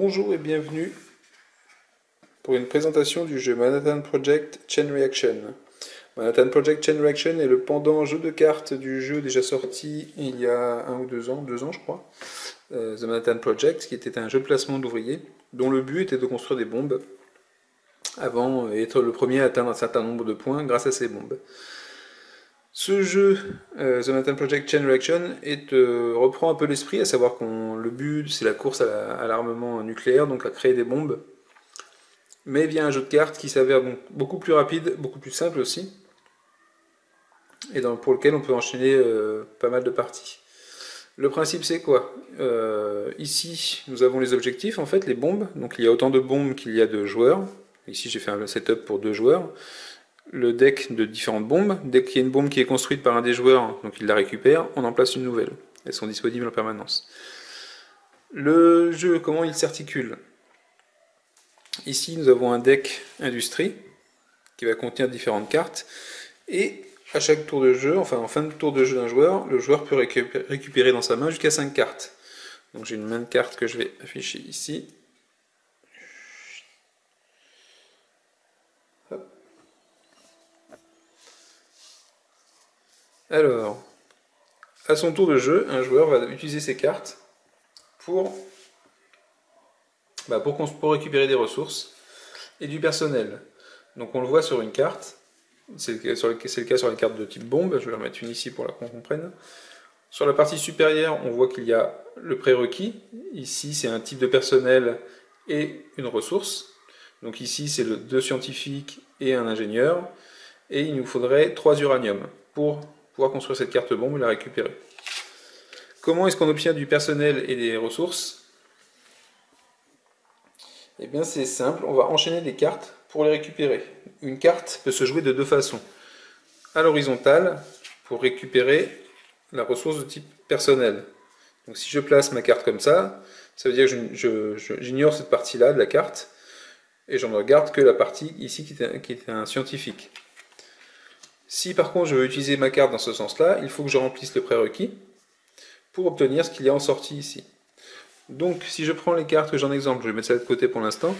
Bonjour et bienvenue pour une présentation du jeu Manhattan Project Chain Reaction. Manhattan Project Chain Reaction est le pendant jeu de cartes du jeu déjà sorti il y a 1 ou 2 ans je crois, The Manhattan Project, qui était un jeu de placement d'ouvriers, dont le but était de construire des bombes avant être le premier à atteindre un certain nombre de points grâce à ces bombes. Ce jeu, The Manhattan Project Chain Reaction, reprend un peu l'esprit, à savoir que le but c'est la course à l'armement nucléaire, donc à créer des bombes, mais via un jeu de cartes qui s'avère donc beaucoup plus rapide, beaucoup plus simple aussi, et pour lequel on peut enchaîner pas mal de parties. Le principe c'est quoi? Ici nous avons les objectifs, en fait les bombes, donc il y a autant de bombes qu'il y a de joueurs. Ici j'ai fait un setup pour 2 joueurs. Le deck de différentes bombes. Dès qu'il y a une bombe qui est construite par un des joueurs, donc il la récupère, on en place une nouvelle. Elles sont disponibles en permanence. Le jeu, comment il s'articule? Ici, nous avons un deck industrie qui va contenir différentes cartes. Et à chaque tour de jeu, enfin en fin de tour de jeu d'un joueur, le joueur peut récupérer dans sa main jusqu'à 5 cartes. Donc j'ai une main de cartes que je vais afficher ici. Alors, à son tour de jeu, un joueur va utiliser ses cartes pour récupérer des ressources et du personnel. Donc on le voit sur une carte, c'est le cas sur les cartes de type bombe, je vais en mettre une ici pour qu'on comprenne. Sur la partie supérieure, on voit qu'il y a le prérequis, ici c'est un type de personnel et une ressource. Donc ici c'est 2 scientifiques et un ingénieur, et il nous faudrait 3 uraniums pour pouvoir construire cette carte bombe et la récupérer. Comment est-ce qu'on obtient du personnel et des ressources? Eh bien c'est simple, on va enchaîner des cartes pour les récupérer. Une carte peut se jouer de 2 façons. À l'horizontale, pour récupérer la ressource de type personnel. Donc si je place ma carte comme ça veut dire que j'ignore cette partie-là de la carte, et je ne regarde que la partie ici qui est un scientifique. Si par contre je veux utiliser ma carte dans ce sens-là, il faut que je remplisse le prérequis pour obtenir ce qu'il y a en sortie ici. Donc si je prends les cartes que j'ai en exemple, je vais mettre ça de côté pour l'instant.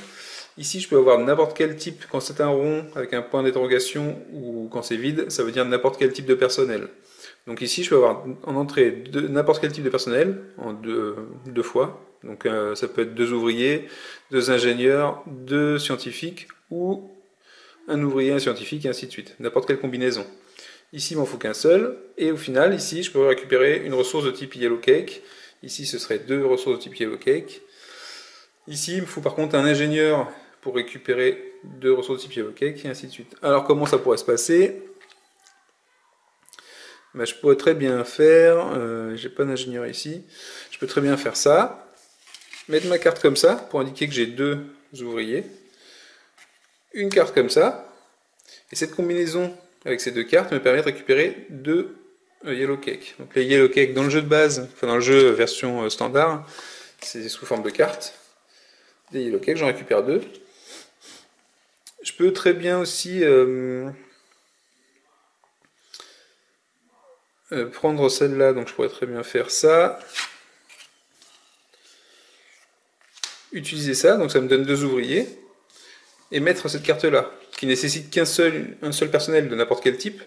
Ici je peux avoir n'importe quel type, quand c'est un rond avec un point d'interrogation ou quand c'est vide, ça veut dire n'importe quel type de personnel. Donc ici je peux avoir en entrée n'importe quel type de personnel, en deux fois. Donc ça peut être 2 ouvriers, 2 ingénieurs, 2 scientifiques, ou un ouvrier, un scientifique, et ainsi de suite. N'importe quelle combinaison. Ici il m'en faut qu'un seul, et au final ici je peux récupérer une ressource de type Yellow Cake. Ici ce serait 2 ressources de type Yellow Cake. Ici il me faut par contre un ingénieur pour récupérer 2 ressources de type Yellow Cake, et ainsi de suite. Alors comment ça pourrait se passer? Ben, je pourrais très bien faire, j'ai pas d'ingénieur ici, je peux très bien faire ça, mettre ma carte comme ça pour indiquer que j'ai 2 ouvriers, une carte comme ça, et cette combinaison avec ces 2 cartes me permet de récupérer 2 Yellow Cake. Donc les Yellow Cake dans le jeu de base, enfin dans le jeu version standard, c'est sous forme de cartes. Des Yellow Cake, j'en récupère 2. Je peux très bien aussi prendre celle-là, donc je pourrais très bien faire ça. Utiliser ça, donc ça me donne 2 ouvriers. Et mettre cette carte-là, qui nécessite un seul personnel de n'importe quel type,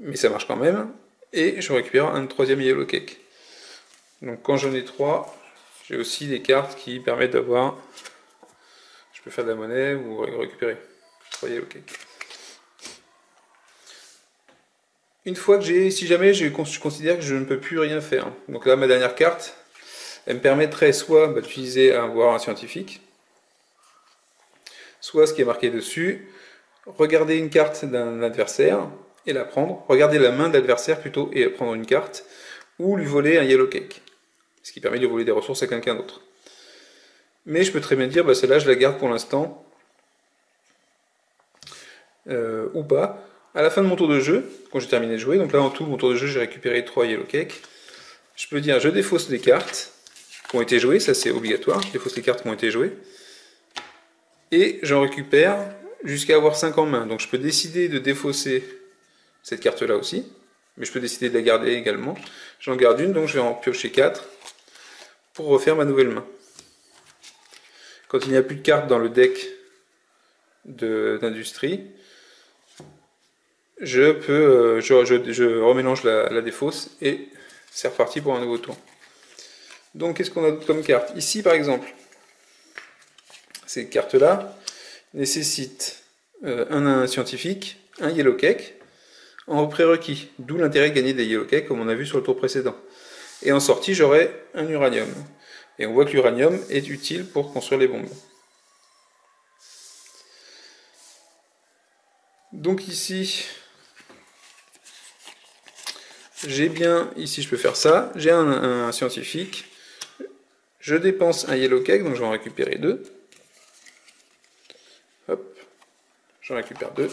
mais ça marche quand même. Et je récupère un 3e Yellow Cake. Donc quand j'en ai 3, j'ai aussi des cartes qui permettent d'avoir... Je peux faire de la monnaie ou récupérer 3 Yellow Cake. Une fois que si jamais je considère que je ne peux plus rien faire. Donc là, ma dernière carte, elle me permettrait soit d'utiliser avoir un scientifique, soit ce qui est marqué dessus, regarder une carte d'un adversaire et la prendre, regarder la main de l'adversaire plutôt et prendre une carte, ou lui voler un Yellow Cake, ce qui permet de voler des ressources à quelqu'un d'autre. Mais je peux très bien dire, bah celle-là je la garde pour l'instant, ou pas. À la fin de mon tour de jeu, quand j'ai terminé de jouer, donc là en tout mon tour de jeu j'ai récupéré 3 Yellow Cake, je peux dire je défausse les cartes qui ont été jouées, ça c'est obligatoire, je défausse les cartes qui ont été jouées, et j'en récupère jusqu'à avoir 5 en main. Donc je peux décider de défausser cette carte-là aussi, mais je peux décider de la garder également. J'en garde une, donc je vais en piocher 4 pour refaire ma nouvelle main. Quand il n'y a plus de cartes dans le deck d'industrie, je remélange la défausse et c'est reparti pour un nouveau tour. Donc qu'est-ce qu'on a d'autre comme carte? Ici par exemple, ces cartes-là nécessitent un scientifique, un yellow cake, en prérequis, d'où l'intérêt de gagner des yellow cakes comme on a vu sur le tour précédent. Et en sortie, j'aurai un uranium. Et on voit que l'uranium est utile pour construire les bombes. Donc ici, j'ai bien, ici je peux faire ça, j'ai un scientifique, je dépense un yellow cake, donc je vais en récupérer 2. Hop, j'en récupère 2.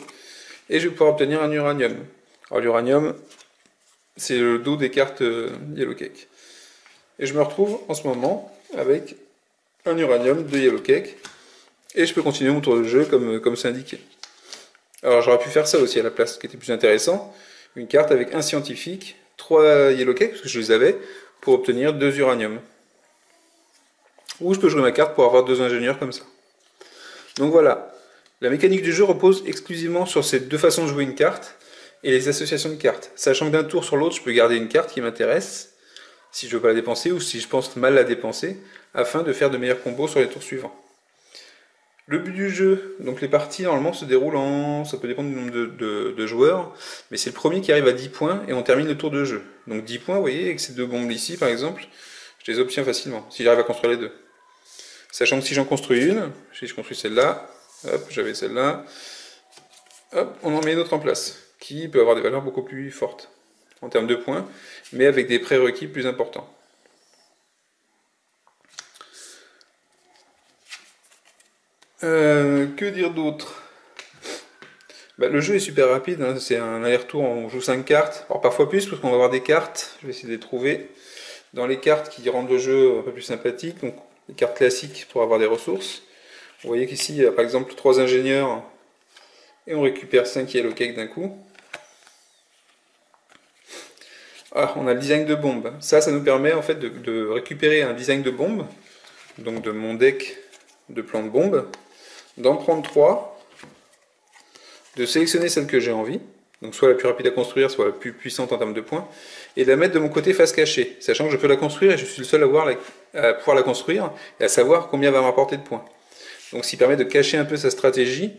Et je vais pouvoir obtenir un uranium. Alors l'uranium, c'est le dos des cartes yellow cake. Et je me retrouve en ce moment avec un uranium de yellow cake. Et je peux continuer mon tour de jeu comme c'est indiqué. Alors j'aurais pu faire ça aussi à la place, ce qui était plus intéressant. Une carte avec un scientifique, 3 yellow cakes, parce que je les avais, pour obtenir 2 uraniums. Ou je peux jouer ma carte pour avoir 2 ingénieurs comme ça. Donc voilà, la mécanique du jeu repose exclusivement sur ces deux façons de jouer une carte et les associations de cartes. Sachant que d'un tour sur l'autre, je peux garder une carte qui m'intéresse, si je veux pas la dépenser ou si je pense mal la dépenser, afin de faire de meilleurs combos sur les tours suivants. Le but du jeu, donc les parties normalement se déroulent en... ça peut dépendre du nombre de joueurs, mais c'est le premier qui arrive à 10 points et on termine le tour de jeu. Donc 10 points, vous voyez, avec ces deux bombes ici par exemple, je les obtiens facilement, si j'arrive à construire les deux. Sachant que si j'en construis une, si je construis celle-là, hop, j'avais celle-là, hop, on en met une autre en place, qui peut avoir des valeurs beaucoup plus fortes en termes de points, mais avec des prérequis plus importants. Que dire d'autre? Le jeu est super rapide, hein, c'est un aller-retour, on joue 5 cartes, alors parfois plus parce qu'on va avoir des cartes, je vais essayer de les trouver, dans les cartes qui rendent le jeu un peu plus sympathique, donc les cartes classiques pour avoir des ressources. Vous voyez qu'ici il y a par exemple 3 ingénieurs et on récupère 5 yellow cakes d'un coup. Ah, on a le design de bombe. Ça nous permet en fait de récupérer un design de bombe, donc de mon deck de plans de bombe, d'en prendre 3, de sélectionner celle que j'ai envie, donc soit la plus rapide à construire, soit la plus puissante en termes de points, et de la mettre de mon côté face cachée, sachant que je peux la construire et je suis le seul à pouvoir la construire et à savoir combien va m'apporter de points. Donc ce qui permet de cacher un peu sa stratégie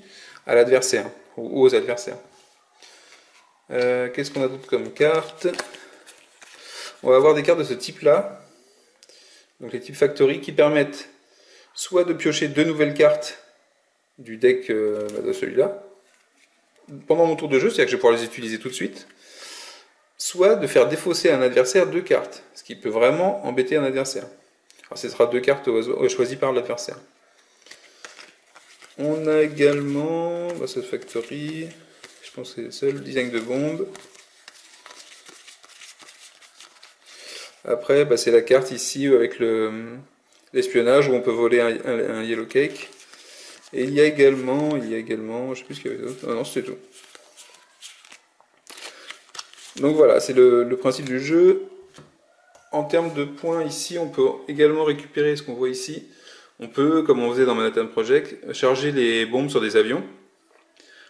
à l'adversaire, ou aux adversaires. Qu'est-ce qu'on a d'autre comme carte? On va avoir des cartes de ce type-là, donc les types Factory, qui permettent soit de piocher 2 nouvelles cartes du deck de celui-là, pendant mon tour de jeu, c'est-à-dire que je vais pouvoir les utiliser tout de suite, soit de faire défausser à un adversaire 2 cartes, ce qui peut vraiment embêter un adversaire. Alors ce sera 2 cartes choisies par l'adversaire. On a également ce Factory, je pense que c'est le seul, design de bombe. Après, c'est la carte ici avec l'espionnage où on peut voler un yellow cake. Et il y a également, je sais plus ce qu'il y avait d'autre. Ah non, c'était tout. Donc voilà, c'est le principe du jeu. En termes de points, ici, on peut également récupérer ce qu'on voit ici. On peut, comme on faisait dans Manhattan Project, charger les bombes sur des avions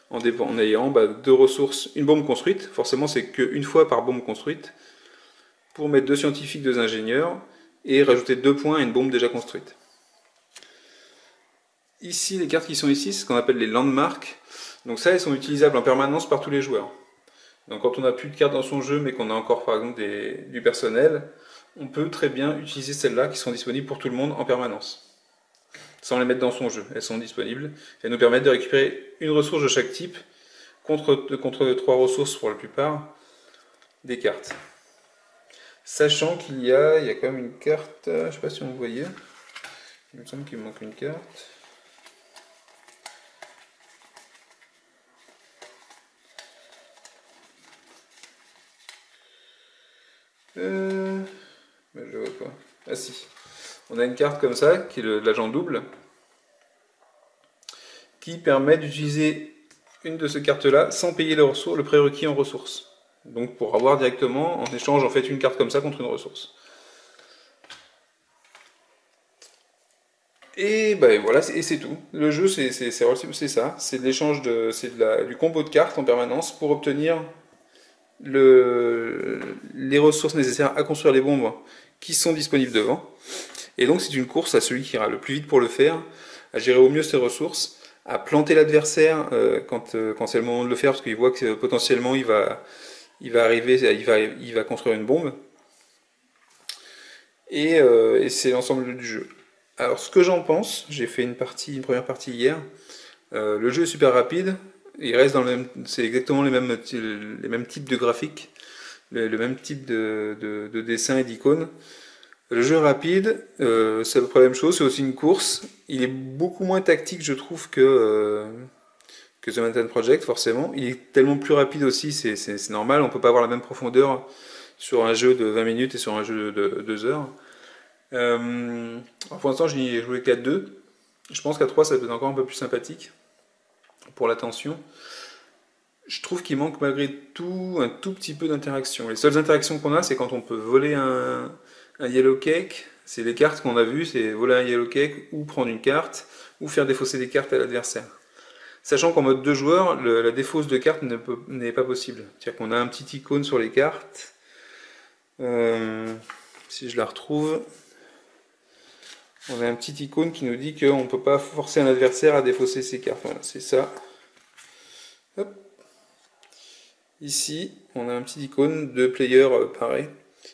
en ayant 2 ressources, une bombe construite. Forcément, c'est qu'une fois par bombe construite, pour mettre 2 scientifiques, 2 ingénieurs, et rajouter 2 points à une bombe déjà construite. Ici, les cartes qui sont ici, c'est ce qu'on appelle les landmarks. Donc ça, elles sont utilisables en permanence par tous les joueurs. Donc quand on n'a plus de cartes dans son jeu, mais qu'on a encore par exemple du personnel, on peut très bien utiliser celles-là qui sont disponibles pour tout le monde en permanence. Sans les mettre dans son jeu, elles sont disponibles. Elles nous permettent de récupérer une ressource de chaque type, contre 3 ressources pour la plupart des cartes. Sachant qu'il y a quand même une carte, je ne sais pas si on le voyait, il me semble qu'il me manque une carte. Je vois pas. Ah si. On a une carte comme ça, qui est l'agent double, qui permet d'utiliser une de ces cartes-là sans payer le prérequis en ressources. Donc pour avoir directement, en échange, en fait, une carte comme ça contre une ressource. Et bah voilà, et c'est tout. Le jeu, c'est ça. C'est de l'échange du combo de cartes en permanence pour obtenir les ressources nécessaires à construire les bombes qui sont disponibles devant. Et donc c'est une course à celui qui ira le plus vite pour le faire, à gérer au mieux ses ressources, à planter l'adversaire quand c'est le moment de le faire, parce qu'il voit que potentiellement il va arriver, il va construire une bombe. Et c'est l'ensemble du jeu. Alors ce que j'en pense, j'ai fait une première partie hier. Le jeu est super rapide. Il reste dans le même, c'est exactement les mêmes types de graphiques, le même type de dessin et d'icônes. Le jeu est rapide, c'est à peu près la même chose, c'est aussi une course. Il est beaucoup moins tactique, je trouve, que The Manhattan Project, forcément. Il est tellement plus rapide aussi, c'est normal. On peut pas avoir la même profondeur sur un jeu de 20 minutes et sur un jeu de 2 heures. Pour l'instant, j'y ai joué qu'à 2. Je pense qu'à 3, ça peut être encore un peu plus sympathique pour l'attention. Je trouve qu'il manque malgré tout un tout petit peu d'interaction. Les seules interactions qu'on a, c'est quand on peut voler un yellow cake. C'est les cartes qu'on a vues, c'est voler un yellow cake ou prendre une carte ou faire défausser des cartes à l'adversaire. Sachant qu'en mode 2 joueurs, la défausse de cartes n'est pas possible. C'est-à-dire qu'on a un petit icône sur les cartes. Si je la retrouve, on a un petit icône qui nous dit qu'on ne peut pas forcer un adversaire à défausser ses cartes. Voilà, c'est ça. Hop. Ici, on a un petit icône de player pareil,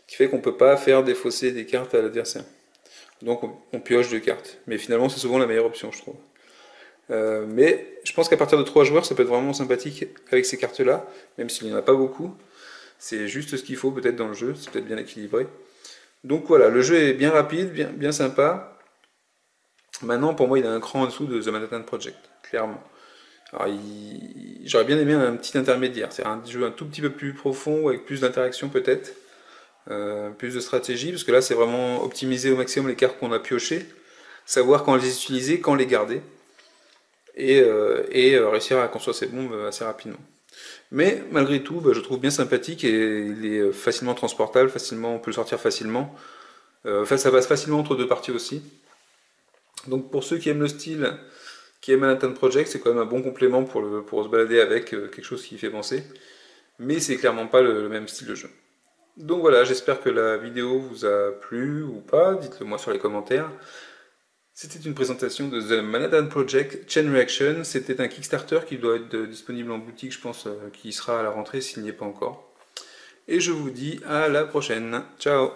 qui fait qu'on ne peut pas faire défausser des cartes à l'adversaire. Donc on pioche 2 cartes. Mais finalement, c'est souvent la meilleure option, je trouve. Mais je pense qu'à partir de 3 joueurs, ça peut être vraiment sympathique avec ces cartes-là, même s'il n'y en a pas beaucoup. C'est juste ce qu'il faut peut-être dans le jeu, c'est peut-être bien équilibré. Donc voilà, le jeu est bien rapide, bien sympa. Maintenant, pour moi, il a un cran en dessous de The Manhattan Project, clairement. Alors, j'aurais bien aimé un petit intermédiaire, c'est un jeu un tout petit peu plus profond, avec plus d'interaction peut-être, plus de stratégie, parce que là, c'est vraiment optimiser au maximum les cartes qu'on a piochées, savoir quand les utiliser, quand les garder, et réussir à construire ses bombes assez rapidement. Mais malgré tout, bah, je trouve bien sympathique et il est facilement transportable, on peut le sortir facilement. Enfin, ça passe facilement entre 2 parties aussi. Donc pour ceux qui aiment le style, qui aiment Manhattan Project, c'est quand même un bon complément pour se balader avec quelque chose qui y fait penser. Mais c'est clairement pas le même style de jeu. Donc voilà, j'espère que la vidéo vous a plu ou pas, dites-le moi sur les commentaires. C'était une présentation de The Manhattan Project Chain Reaction. C'était un Kickstarter qui doit être disponible en boutique, je pense, qui sera à la rentrée s'il n'y est pas encore. Et je vous dis à la prochaine. Ciao!